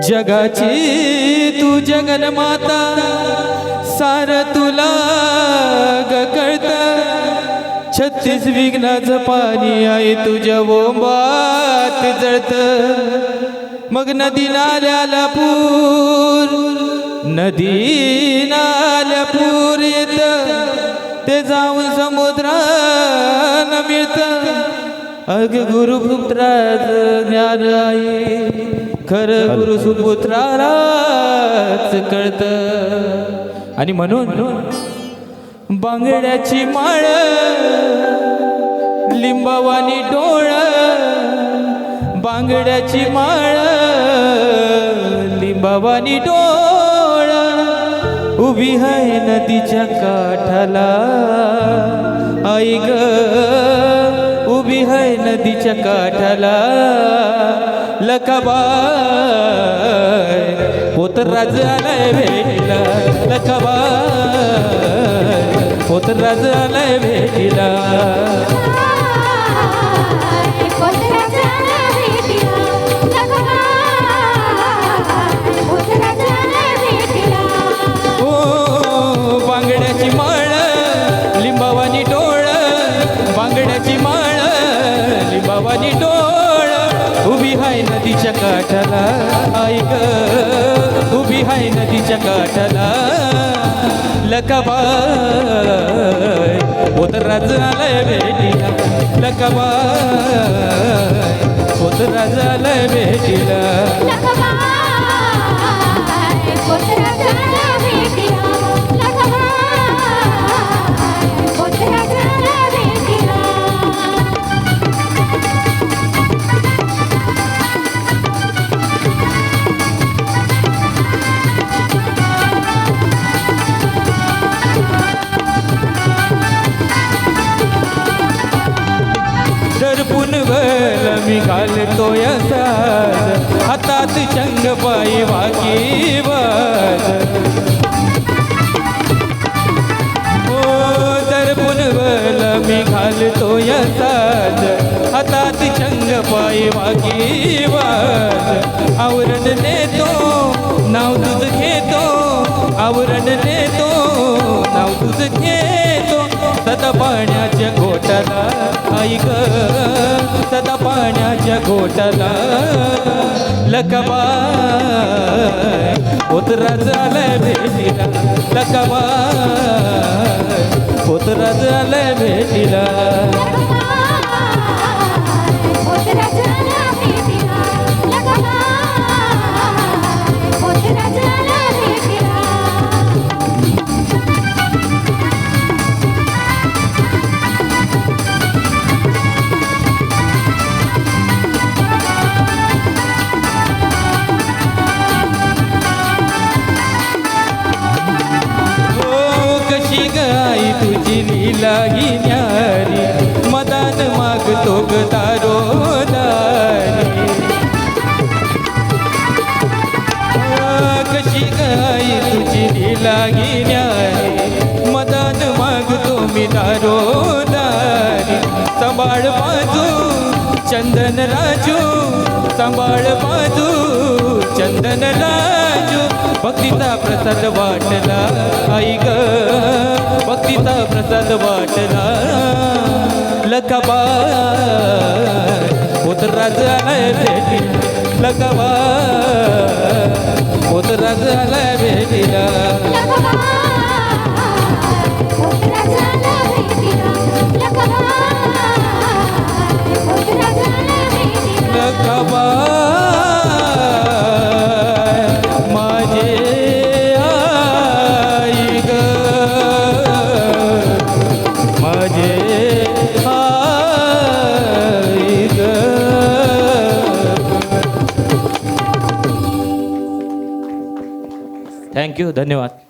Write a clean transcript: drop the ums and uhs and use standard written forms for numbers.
जगाची तू जगन्माता सार तुला कळत 36 विघ्नाचं पाणी आहे तुझ्या बोंबात जळत मग नदी नाल्याला पूर येत ते जाऊन समुद्रानं मिळत अग गुरुपुत्राचं ज्ञान आहे खरं गुरु सुपुत्रालाच कळत आणि म्हणून बांगड्याची माळ लिंबावानी डोळ बांगड्याची माळ लिंबावानी डोळ उभी आहे नदीच्या काठाला आई ग उभी आहे नदीच्या काठाला लकाबाई पोतराज आलाय भेटीला लकाबाई पोतराज आलाय भेटीला बांगड्याची माळ लिंबावानी डोळ बांगड्याची माळ लिंबावानी डोळ उभी हाय नदीच्या काठाला आई ग उभी हाय नदीच्या काठाला लकाबाई पोतराज आलाय भेटीला लकाबाई पोतराज आलाय भेटीला मी घालतो साज हातात चंग पायी वाकी बाज ओ दर्पून मी घालतो साज हातात चंग पायी वाकी बाज आवरण नेतो नाव तुझ घेतो आवरण नेतो नाव तुझ घेतो सदा पाण्याच्या घोटाला आई ग सदा पाण्याच्या घोटाला लकाबाई पोतराज आलाय भेटीला लकाबाई पोतराज आलाय भेटीला तुझी लीला ही न्यारी मदान मागतो ग दारोदारी कशी गाई तुझी लीला ही न्यारी मदान मागतो मी दारोदारी सांभाळ बाजू चंदन राजू सांभाळ बाजू चंदन राजू भक्तीचा प्रसाद वाटला आई ग भक्तीचा प्रसाद वाटला लकाबाई पोतराज आलाय भेटीला लकाबाई पोतराज आलाय भेटीला लकाबाई थँक्यू धन्यवाद.